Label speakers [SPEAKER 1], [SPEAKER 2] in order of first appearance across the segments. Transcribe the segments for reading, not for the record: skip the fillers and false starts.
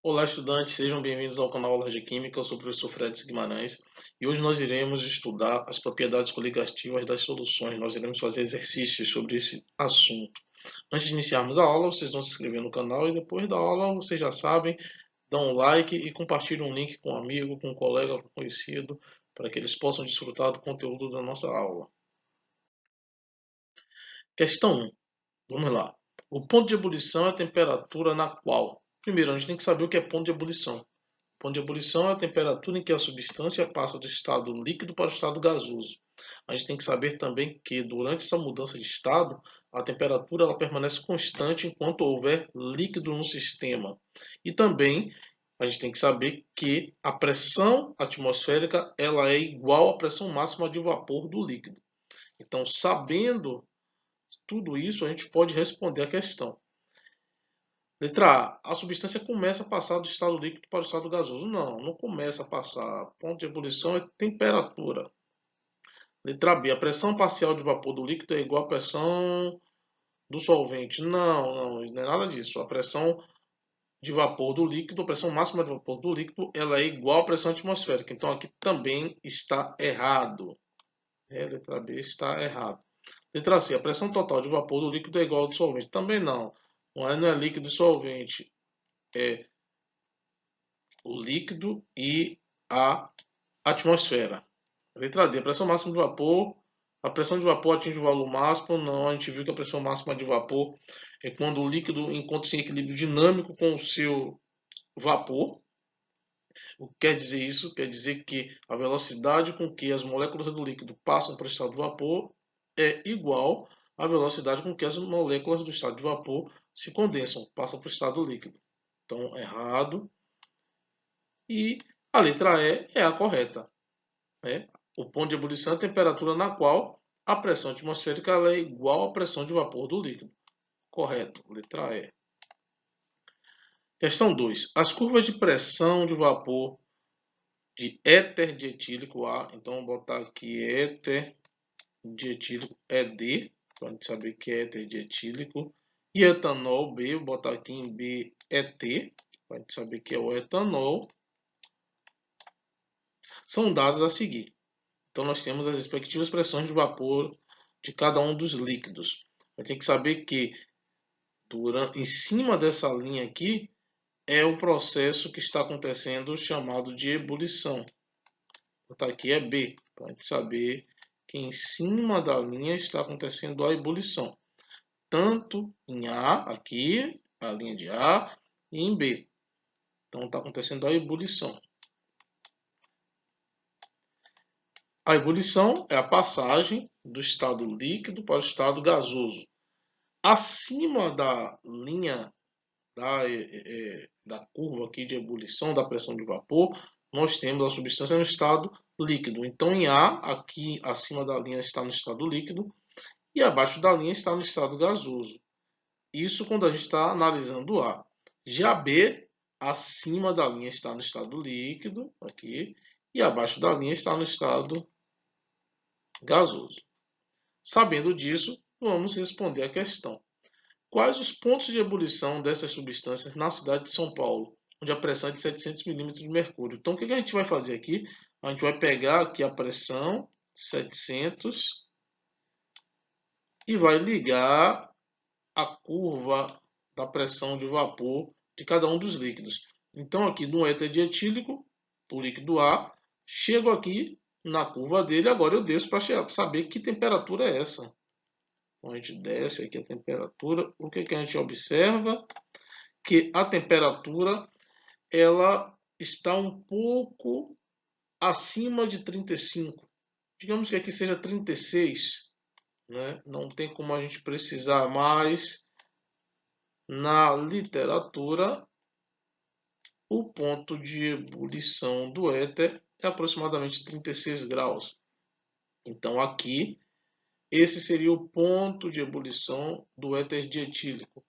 [SPEAKER 1] Olá, estudantes, sejam bem-vindos ao canal Aulas de Química. Eu sou o professor Fred Guimarães e hoje nós iremos estudar as propriedades coligativas das soluções. Nós iremos fazer exercícios sobre esse assunto. Antes de iniciarmos a aula, vocês vão se inscrever no canal e depois da aula, vocês já sabem, dão um like e compartilhem um link com um amigo, com um colega, com um conhecido, para que eles possam desfrutar do conteúdo da nossa aula. Questão 1. Vamos lá. O ponto de ebulição é a temperatura na qual... Primeiro, a gente tem que saber o que é ponto de ebulição. Ponto de ebulição é a temperatura em que a substância passa do estado líquido para o estado gasoso. A gente tem que saber também que durante essa mudança de estado, a temperatura ela permanece constante enquanto houver líquido no sistema. E também a gente tem que saber que a pressão atmosférica ela é igual à pressão máxima de vapor do líquido. Então, sabendo tudo isso, a gente pode responder a questão. Letra A. A substância começa a passar do estado líquido para o estado gasoso. Não começa a passar. Ponto de ebulição é temperatura. Letra B. A pressão parcial de vapor do líquido é igual à pressão do solvente. Não é nada disso. A pressão de vapor do líquido, a pressão máxima de vapor do líquido, ela é igual à pressão atmosférica. Então aqui também está errado. Letra B está errado. Letra C. A pressão total de vapor do líquido é igual ao do solvente. Também não. Não é líquido e solvente. É o líquido e a atmosfera. Letra D. A pressão máxima de vapor. A pressão de vapor atinge o valor máximo. Não, a gente viu que a pressão máxima de vapor é quando o líquido encontra-se em equilíbrio dinâmico com o seu vapor. O que quer dizer isso? Quer dizer que a velocidade com que as moléculas do líquido passam para o estado de vapor é igual à velocidade com que as moléculas do estado de vapor se condensam, passam para o estado líquido. Então, errado. E a letra E é a correta. Né? O ponto de ebulição é a temperatura na qual a pressão atmosférica é igual à pressão de vapor do líquido. Correto, letra E. Questão 2. As curvas de pressão de vapor de éter dietílico A, então vou botar aqui éter dietílico é D, para a gente saber que é éter dietílico, e etanol B, vou botar aqui em B é T, para a gente saber que é o etanol, são dados a seguir. Então nós temos as respectivas pressões de vapor de cada um dos líquidos. Vai ter que saber que em cima dessa linha aqui é o processo que está acontecendo chamado de ebulição. Vou botar aqui é B, para a gente saber que em cima da linha está acontecendo a ebulição. Tanto em A, aqui, a linha de A, e em B. Então está acontecendo a ebulição. A ebulição é a passagem do estado líquido para o estado gasoso. Acima da linha da curva aqui de ebulição da pressão de vapor, nós temos a substância no estado líquido. Então, em A, aqui acima da linha está no estado líquido e abaixo da linha está no estado gasoso. Isso quando a gente está analisando A. Já B, acima da linha está no estado líquido, aqui, e abaixo da linha está no estado gasoso. Sabendo disso, vamos responder a questão. Quais os pontos de ebulição dessas substâncias na cidade de São Paulo, onde a pressão é de 700 milímetros de mercúrio? Então, o que a gente vai fazer aqui? A gente vai pegar aqui a pressão 700 e vai ligar a curva da pressão de vapor de cada um dos líquidos. Então, aqui no éter dietílico, o líquido A, chego aqui na curva dele, agora eu desço para saber que temperatura é essa. Então, a gente desce aqui a temperatura. O que a gente observa? Que a temperatura ela está um pouco acima de 35. Digamos que aqui seja 36. Né? Não tem como a gente precisar mais. Na literatura, o ponto de ebulição do éter é aproximadamente 36 graus. Então aqui, esse seria o ponto de ebulição do éter dietílico.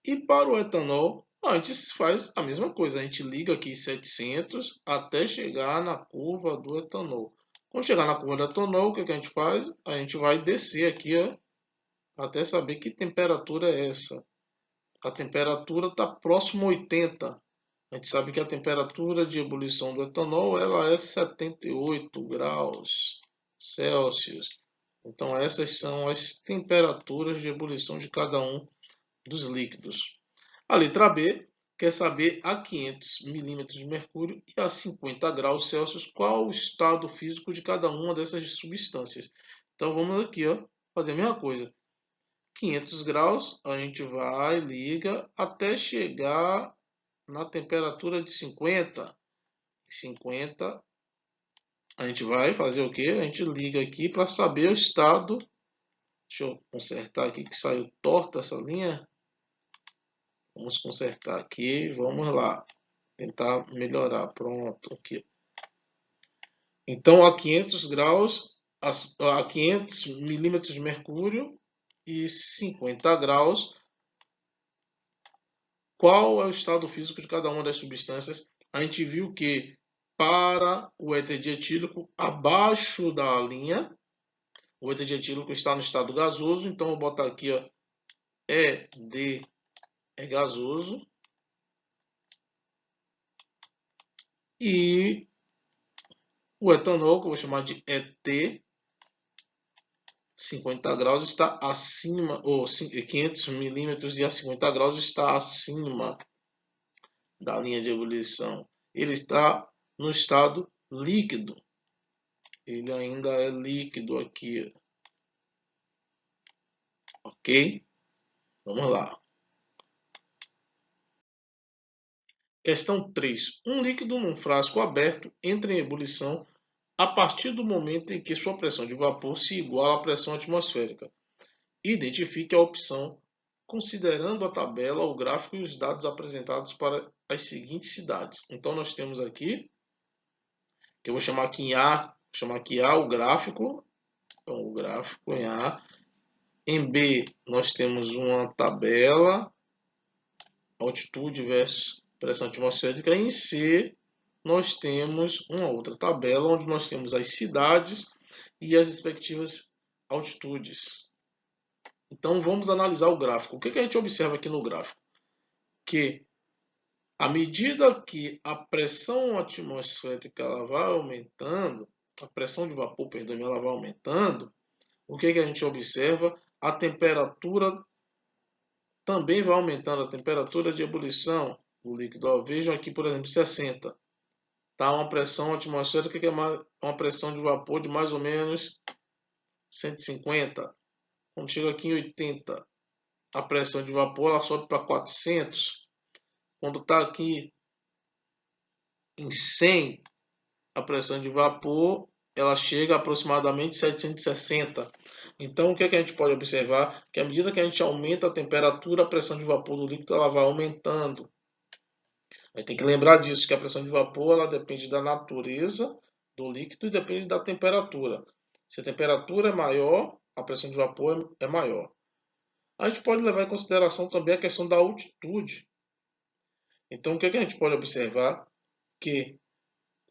[SPEAKER 1] E para o etanol, a gente faz a mesma coisa. A gente liga aqui 700 até chegar na curva do etanol. Quando chegar na curva do etanol, o que a gente faz? A gente vai descer aqui até saber que temperatura é essa. A temperatura está próximo a 80. A gente sabe que a temperatura de ebulição do etanol ela é 78 graus Celsius. Então essas são as temperaturas de ebulição de cada um dos líquidos. A letra B quer saber a 500 milímetros de mercúrio e a 50 graus Celsius qual o estado físico de cada uma dessas substâncias. Então vamos aqui fazer a mesma coisa. 500 graus, a gente vai, liga, até chegar na temperatura de 50. 50, a gente vai fazer o que? A gente liga aqui para saber o estado. Deixa eu consertar aqui que saiu torta essa linha. Vamos consertar aqui, vamos lá. Tentar melhorar, pronto, aqui. Então a 500 graus, a 500 milímetros de mercúrio e 50 graus, qual é o estado físico de cada uma das substâncias? A gente viu que para o éter dietílico, abaixo da linha, o éter dietílico está no estado gasoso, então eu vou botar aqui ED é gasoso. E o etanol, que eu vou chamar de ET, 50 graus está acima, ou 500 milímetros e a 50 graus está acima da linha de ebulição. Ele está no estado líquido. Ele ainda é líquido aqui. Ok? Vamos lá. Questão 3. Um líquido num frasco aberto entra em ebulição a partir do momento em que sua pressão de vapor se iguala à pressão atmosférica. Identifique a opção considerando a tabela, o gráfico e os dados apresentados para as seguintes cidades. Então nós temos aqui, que eu vou chamar aqui em A, vou chamar aqui A o gráfico. Então o gráfico em A. Em B nós temos uma tabela, altitude versus pressão atmosférica. Em C nós temos uma outra tabela onde nós temos as cidades e as respectivas altitudes. Então vamos analisar o gráfico. O que a gente observa aqui no gráfico? Que à medida que a pressão atmosférica ela vai aumentando, a pressão de vapor, perdão, ela vai aumentando, o que a gente observa? A temperatura também vai aumentando, a temperatura de ebulição do líquido. Ó, vejam aqui, por exemplo, 60. Tá uma pressão atmosférica que é uma pressão de vapor de mais ou menos 150. Quando chega aqui em 80, a pressão de vapor ela sobe para 400. Quando está aqui em 100, a pressão de vapor ela chega a aproximadamente 760. Então, o que a gente pode observar? Que à medida que a gente aumenta a temperatura, a pressão de vapor do líquido ela vai aumentando. A gente tem que lembrar disso, que a pressão de vapor ela depende da natureza do líquido e depende da temperatura. Se a temperatura é maior, a pressão de vapor é maior. A gente pode levar em consideração também a questão da altitude. Então, o que a gente pode observar? Que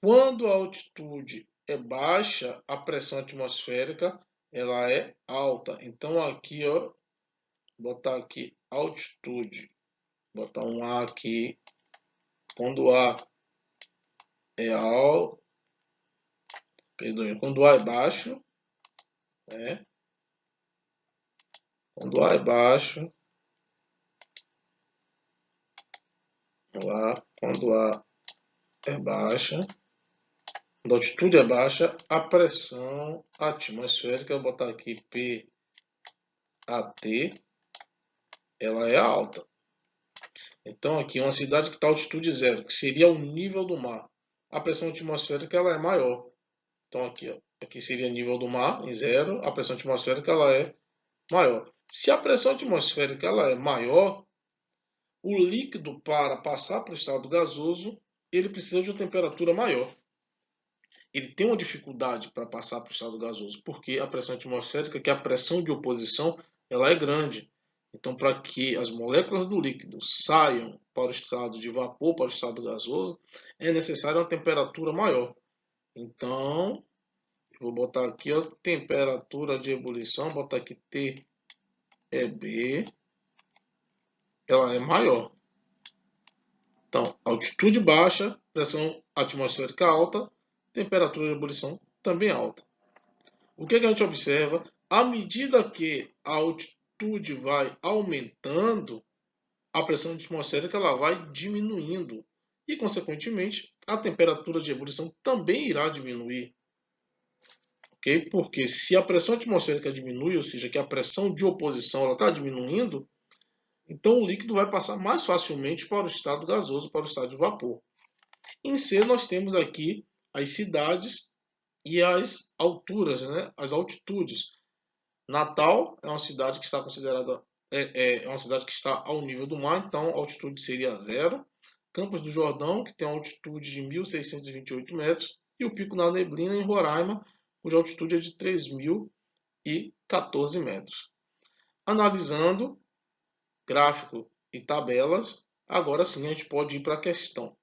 [SPEAKER 1] quando a altitude é baixa, a pressão atmosférica ela é alta. Então, aqui, ó, botar aqui altitude, botar um A aqui. Quando A é alto, perdão, quando A é baixo, né? Quando A é baixo, lá, quando A é baixa, quando a altitude é baixa, a pressão atmosférica, eu vou botar aqui PAT, ela é alta. Então aqui uma cidade que está a altitude zero, que seria o nível do mar. A pressão atmosférica ela é maior. Então aqui, ó, aqui seria nível do mar em zero, a pressão atmosférica ela é maior. Se a pressão atmosférica ela é maior, o líquido para passar para o estado gasoso, ele precisa de uma temperatura maior. Ele tem uma dificuldade para passar para o estado gasoso, porque a pressão atmosférica, que é a pressão de oposição, ela é grande. Então, para que as moléculas do líquido saiam para o estado de vapor, para o estado gasoso, é necessária uma temperatura maior. Então, vou botar aqui a temperatura de ebulição, botar aqui TEB, ela é maior. Então, altitude baixa, pressão atmosférica alta, temperatura de ebulição também alta. O que a gente observa? À medida que a altitude vai aumentando, a pressão atmosférica ela vai diminuindo e, consequentemente, a temperatura de ebulição também irá diminuir. Okay? Porque se a pressão atmosférica diminui, ou seja, que a pressão de oposição está diminuindo, então o líquido vai passar mais facilmente para o estado gasoso, para o estado de vapor. Em C, nós temos aqui as cidades e as alturas, né? As altitudes. Natal é uma cidade que está considerada uma cidade que está ao nível do mar, então a altitude seria zero. Campos do Jordão, que tem uma altitude de 1.628 metros, e o Pico da Neblina, em Roraima, cuja altitude é de 3.014 metros. Analisando gráfico e tabelas, agora sim a gente pode ir para a questão.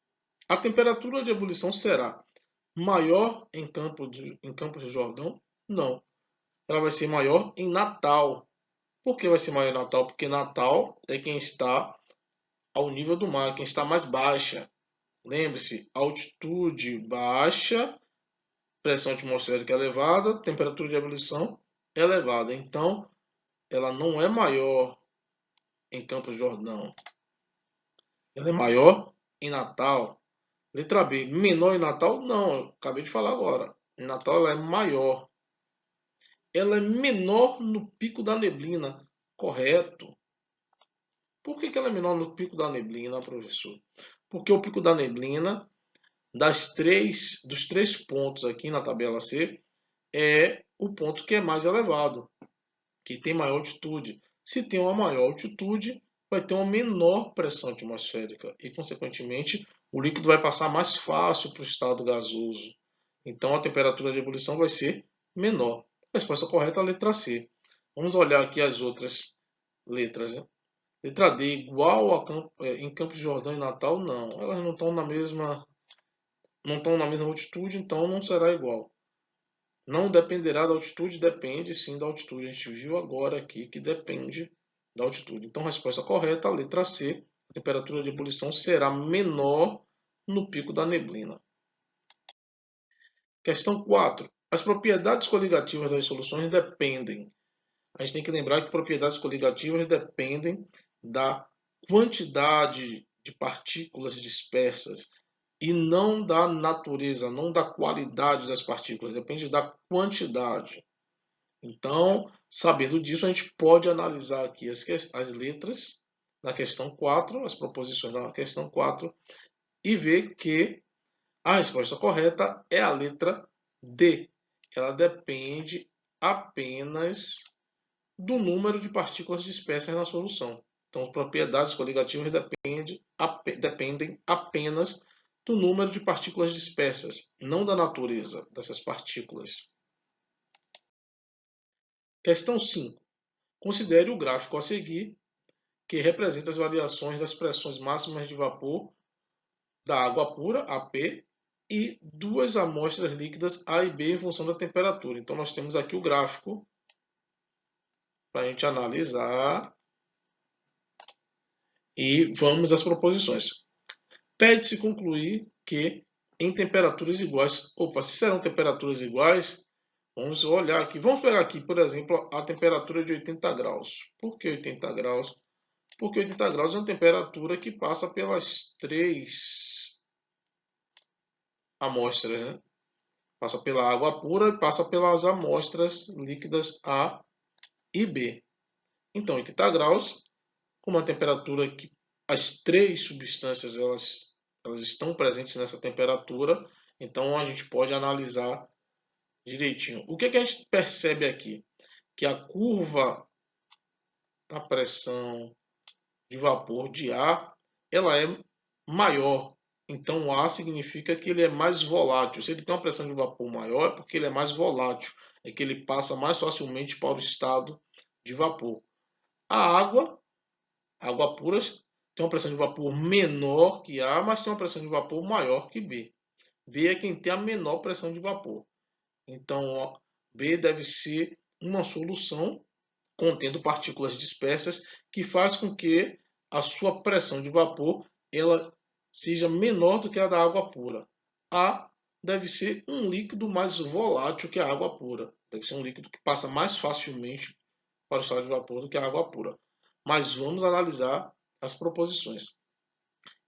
[SPEAKER 1] A temperatura de ebulição será maior em Campos do Jordão? Não. Ela vai ser maior em Natal. Por que vai ser maior em Natal? Porque Natal é quem está ao nível do mar, quem está mais baixa. Lembre-se, altitude baixa, pressão atmosférica elevada, temperatura de ebulição elevada. Então, ela não é maior em Campos do Jordão. Ela é maior em Natal. Letra B, menor em Natal? Não, eu acabei de falar agora. Em Natal ela é maior. Ela é menor no Pico da Neblina. Correto. Por que ela é menor no Pico da Neblina, professor? Porque o Pico da Neblina, dos três pontos aqui na tabela C, é o ponto que é mais elevado, que tem maior altitude. Se tem uma maior altitude, vai ter uma menor pressão atmosférica e, consequentemente, o líquido vai passar mais fácil para o estado gasoso. Então, a temperatura de ebulição vai ser menor. A resposta correta é a letra C. Vamos olhar aqui as outras letras. Né? Letra D, igual em Campos de Jordão e Natal, não. Elas não estão na mesma altitude, então não será igual. Não dependerá da altitude, depende sim da altitude. A gente viu agora aqui que depende da altitude. Então, a resposta correta, a letra C, a temperatura de ebulição será menor no pico da neblina. Questão 4. As propriedades coligativas das soluções dependem. A gente tem que lembrar que propriedades coligativas dependem da quantidade de partículas dispersas e não da natureza, não da qualidade das partículas, depende da quantidade. Então, sabendo disso, a gente pode analisar aqui as letras da questão 4, as proposições da questão 4, e ver que a resposta correta é a letra D. Ela depende apenas do número de partículas dispersas na solução. Então, as propriedades coligativas dependem apenas do número de partículas dispersas, não da natureza dessas partículas. Questão 5. Considere o gráfico a seguir, que representa as variações das pressões máximas de vapor da água pura, AP, e duas amostras líquidas A e B em função da temperatura. Então, nós temos aqui o gráfico para a gente analisar e vamos às proposições. Pede-se concluir que em temperaturas iguais, se serão temperaturas iguais, vamos olhar aqui, vamos pegar aqui, por exemplo, a temperatura de 80 graus. Por que 80 graus? Porque 80 graus é uma temperatura que passa pelas três amostras, né? Passa pela água pura e passa pelas amostras líquidas A e B. Então, 80 graus, com uma temperatura que as três substâncias elas estão presentes nessa temperatura, então a gente pode analisar direitinho. O que a gente percebe aqui? Que a curva da pressão de vapor de A ela é maior. Então, A significa que ele é mais volátil. Se ele tem uma pressão de vapor maior, é porque ele é mais volátil. É que ele passa mais facilmente para o estado de vapor. A água pura, tem uma pressão de vapor menor que A, mas tem uma pressão de vapor maior que B. B é quem tem a menor pressão de vapor. Então, B deve ser uma solução contendo partículas dispersas que faz com que a sua pressão de vapor ela seja menor do que a da água pura. A deve ser um líquido mais volátil que a água pura. Deve ser um líquido que passa mais facilmente para o estado de vapor do que a água pura. Mas vamos analisar as proposições.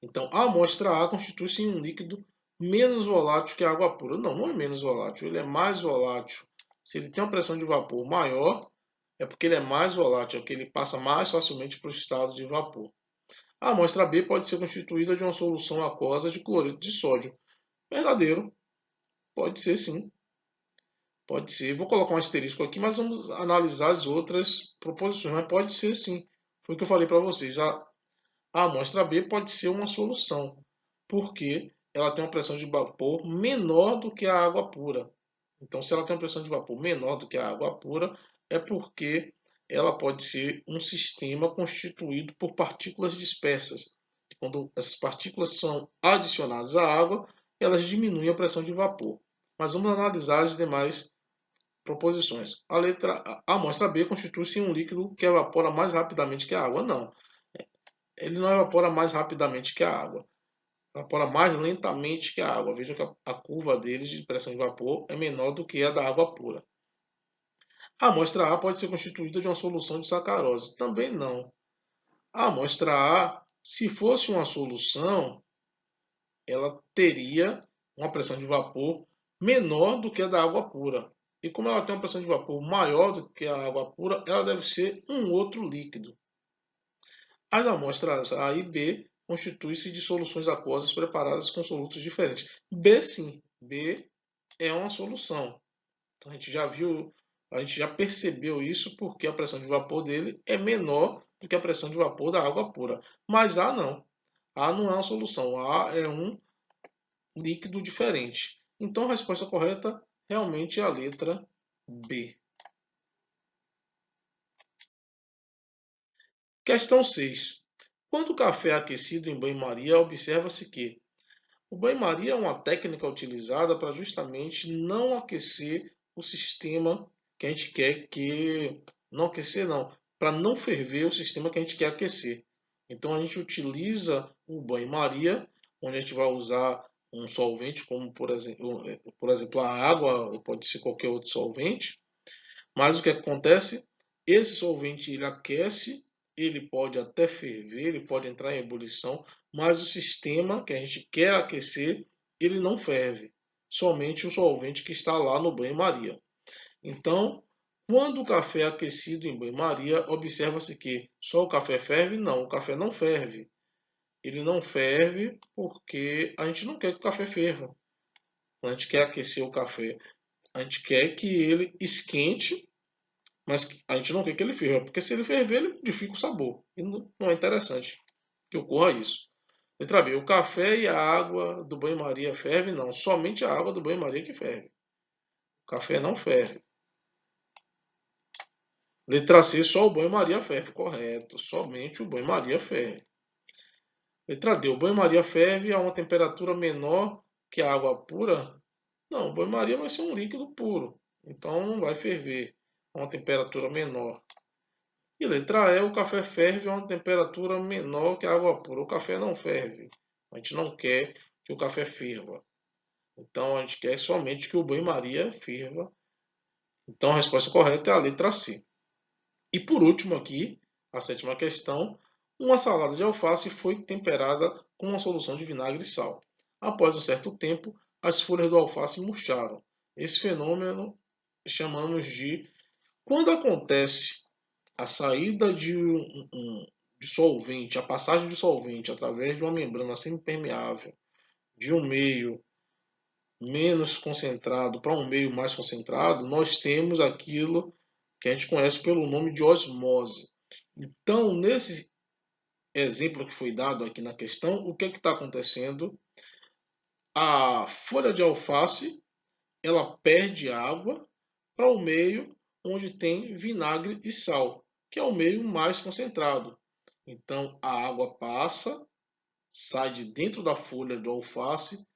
[SPEAKER 1] Então, a amostra A constitui-se em um líquido menos volátil que a água pura. Não, não é menos volátil, ele é mais volátil. Se ele tem uma pressão de vapor maior, é porque ele é mais volátil, é porque ele passa mais facilmente para o estado de vapor. A amostra B pode ser constituída de uma solução aquosa de cloreto de sódio. Verdadeiro, pode ser sim, pode ser. Vou colocar um asterisco aqui, mas vamos analisar as outras proposições. Mas pode ser sim, foi o que eu falei para vocês. A amostra B pode ser uma solução, porque ela tem uma pressão de vapor menor do que a água pura. Então, se ela tem uma pressão de vapor menor do que a água pura, é porque ela pode ser um sistema constituído por partículas dispersas. Quando essas partículas são adicionadas à água, elas diminuem a pressão de vapor. Mas vamos analisar as demais proposições. A amostra B constitui-se em um líquido que evapora mais rapidamente que a água. Não, ele não evapora mais rapidamente que a água. Evapora mais lentamente que a água. Veja que a curva dele de pressão de vapor é menor do que a da água pura. A amostra A pode ser constituída de uma solução de sacarose. Também não. A amostra A, se fosse uma solução, ela teria uma pressão de vapor menor do que a da água pura. E como ela tem uma pressão de vapor maior do que a água pura, ela deve ser um outro líquido. As amostras A e B constituem-se de soluções aquosas preparadas com solutos diferentes. B sim, B é uma solução. Então, a gente já viu, a gente já percebeu isso porque a pressão de vapor dele é menor do que a pressão de vapor da água pura. Mas A não. A não é uma solução. A é um líquido diferente. Então a resposta correta realmente é a letra B. Questão 6. Quando o café é aquecido em banho-maria, observa-se que o banho-maria é uma técnica utilizada para justamente não aquecer o sistema que a gente quer que... Não aquecer, não. Para não ferver o sistema que a gente quer aquecer. Então a gente utiliza o banho-maria, onde a gente vai usar um solvente, como por exemplo a água, ou pode ser qualquer outro solvente. Mas o que acontece? Esse solvente ele aquece, ele pode até ferver, ele pode entrar em ebulição, mas o sistema que a gente quer aquecer, ele não ferve. Somente o solvente que está lá no banho-maria. Então, quando o café é aquecido em banho-maria, observa-se que só o café ferve? Não, o café não ferve. Ele não ferve porque a gente não quer que o café ferva. A gente quer aquecer o café. A gente quer que ele esquente, mas a gente não quer que ele ferva, porque se ele ferver, ele modifica o sabor. E não é interessante que ocorra isso. Letra B. O café e a água do banho-maria fervem? Não. Somente a água do banho-maria que ferve. O café não ferve. Letra C. Só o banho-maria ferve. Correto. Somente o banho-maria ferve. Letra D. O banho-maria ferve a uma temperatura menor que a água pura? Não. O banho-maria vai ser um líquido puro. Então não vai ferver a uma temperatura menor. E letra E, o café ferve a uma temperatura menor que a água pura. O café não ferve. A gente não quer que o café ferva. Então a gente quer somente que o banho-maria ferva. Então a resposta correta é a letra C. E por último aqui, a sétima questão, uma salada de alface foi temperada com uma solução de vinagre e sal. Após um certo tempo, as folhas do alface murcharam. Esse fenômeno chamamos de... Quando acontece a saída de solvente, a passagem de solvente através de uma membrana semipermeável de um meio menos concentrado para um meio mais concentrado, nós temos aquilo que a gente conhece pelo nome de osmose. Então, nesse exemplo que foi dado aqui na questão, o que está acontecendo? A folha de alface ela perde água para o meio onde tem vinagre e sal, que é o meio mais concentrado. Então a água passa, sai de dentro da folha do alface,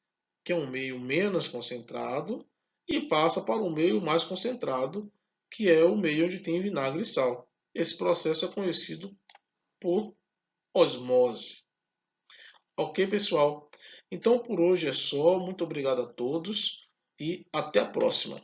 [SPEAKER 1] que é um meio menos concentrado, e passa para o meio mais concentrado, que é o meio onde tem vinagre e sal. Esse processo é conhecido por osmose. Ok, pessoal? Então por hoje é só. Muito obrigado a todos e até a próxima.